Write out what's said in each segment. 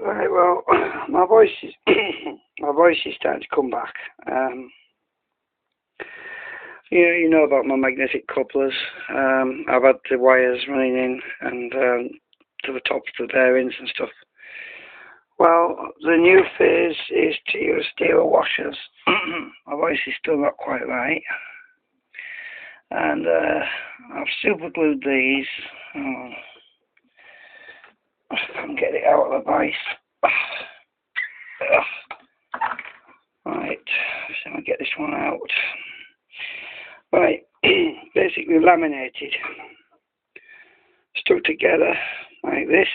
Right, well, my voice is my voice is starting to come back. Yeah, you know about my magnetic couplers. I've had the wires running in and to the tops of the bearings and stuff. Well, the new phase is to use steel washers. My voice is still not quite right, and I've super glued these. Oh, I can't get it out of the vice. Right, so I'll get this one out. Right, basically laminated, stuck together like this.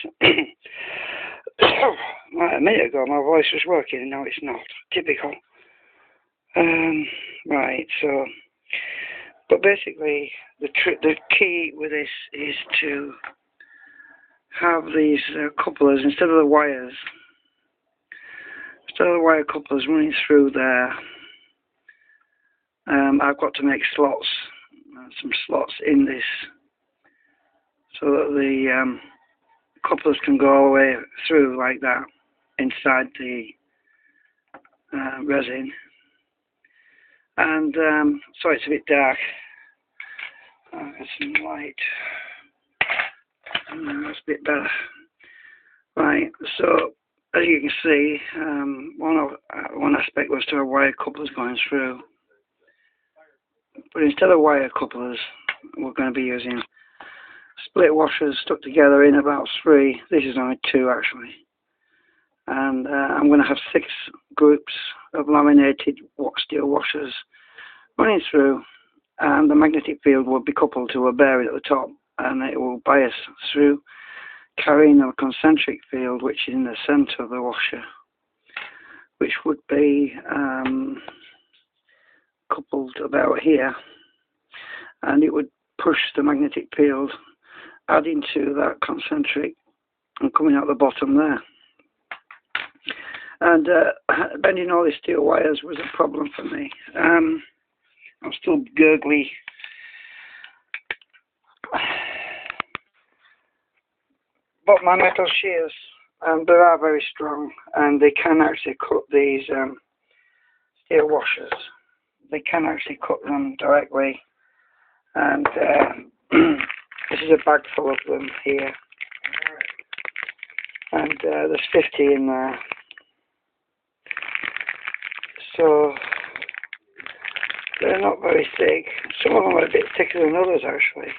Right, a minute ago my voice was working and now it's not. Typical. Right, so, but basically the key with this is to have these couplers instead of the wires. Instead of the wire couplers running through there, I've got to make slots, some slots in this, so that the couplers can go all the way through like that inside the resin. And sorry, it's a bit dark. I'll get some light. That's a bit better. Right, so as you can see, one aspect was to have wire couplers going through. But instead of wire couplers, we're going to be using split washers stuck together in about 3. This is only 2 actually. And I'm going to have 6 groups of laminated steel washers running through, and the magnetic field will be coupled to a bearing at the top, and it will bias through, carrying a concentric field which is in the centre of the washer, which would be coupled about here, and it would push the magnetic field adding to that concentric and coming out the bottom there. And bending all these steel wires was a problem for me. I'm still gurgly. But my metal shears, they are very strong, and they can actually cut these steel washers. They can actually cut them directly, and this is a bag full of them here, and there's 50 in there. So they're not very thick. Some of them are a bit thicker than others actually.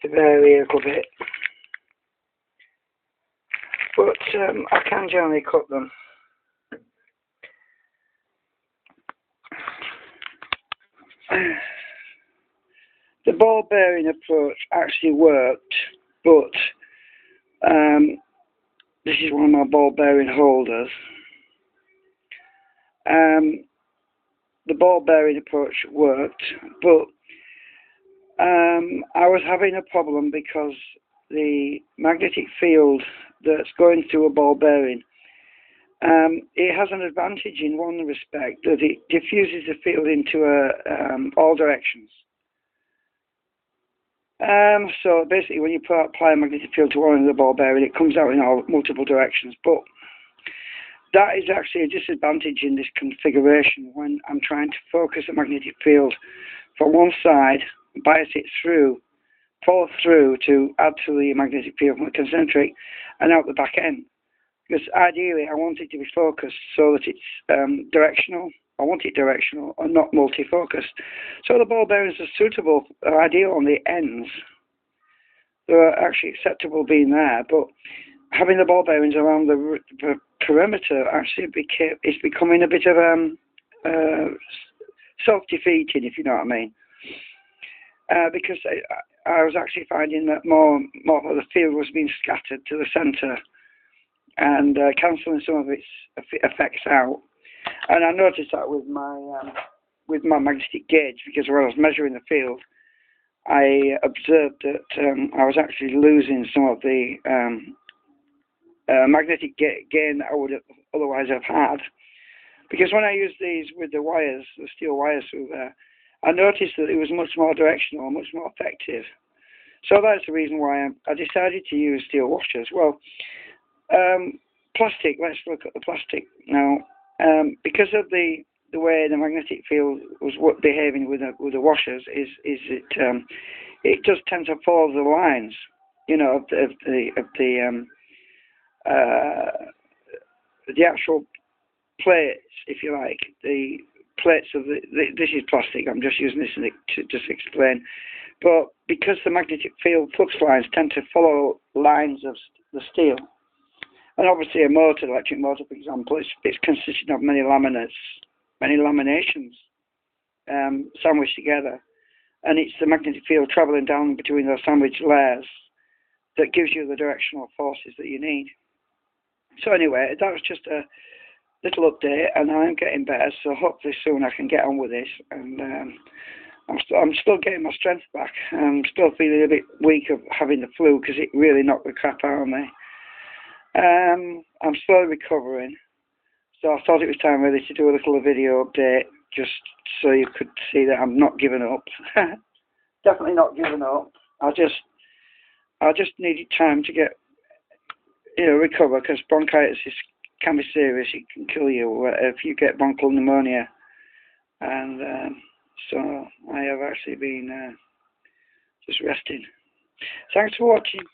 They vary a little bit, but I can generally cut them. The ball bearing approach actually worked, but this is one of my ball bearing holders. The ball bearing approach worked, but I was having a problem because the magnetic field that's going through a ball bearing, it has an advantage in one respect, that it diffuses the field into all directions. So basically, when you apply a magnetic field to one end of the ball bearing, it comes out in all multiple directions. But that is actually a disadvantage in this configuration when I'm trying to focus a magnetic field from one side, bias it through, follow through to add to the magnetic field from the concentric, and out the back end. Because ideally, I want it to be focused so that it's directional. I want it directional and not multi-focused. So the ball bearings are suitable, are ideal on the ends. They're actually acceptable being there, but having the ball bearings around the perimeter actually is becoming a bit of self-defeating, if you know what I mean. Because I was actually finding that more of the field was being scattered to the centre and cancelling some of its effects out. And I noticed that with my magnetic gauge, because when I was measuring the field, I observed that I was actually losing some of the magnetic gain that I would otherwise have had. Because when I used these with the wires, the steel wires through there, I noticed that it was much more directional, much more effective. So that's the reason why I decided to use steel washers. Well, Plastic. Let's look at the plastic now. Because of the way the magnetic field was behaving with the washers, is it does tend to follow the lines, you know, of the actual plates, if you like, the plates of this is plastic. I'm just using this to just explain. But because the magnetic field flux lines tend to follow lines of the steel, and obviously a motor, electric motor, for example, it's consisting of many laminates, many laminations sandwiched together, and it's the magnetic field travelling down between those sandwiched layers that gives you the directional forces that you need. So anyway, that was just a little update, and I'm getting better, so hopefully soon I can get on with this, and I'm still getting my strength back. I'm still feeling a bit weak of having the flu, because it really knocked the crap out of me. I'm slowly recovering, so I thought it was time really to do a little video update, just so you could see that I'm not giving up. Definitely not giving up. I just needed time to get, recover, because bronchitis can be serious. It can kill you if you get bronchial pneumonia, and so I have actually been just resting. Thanks for watching.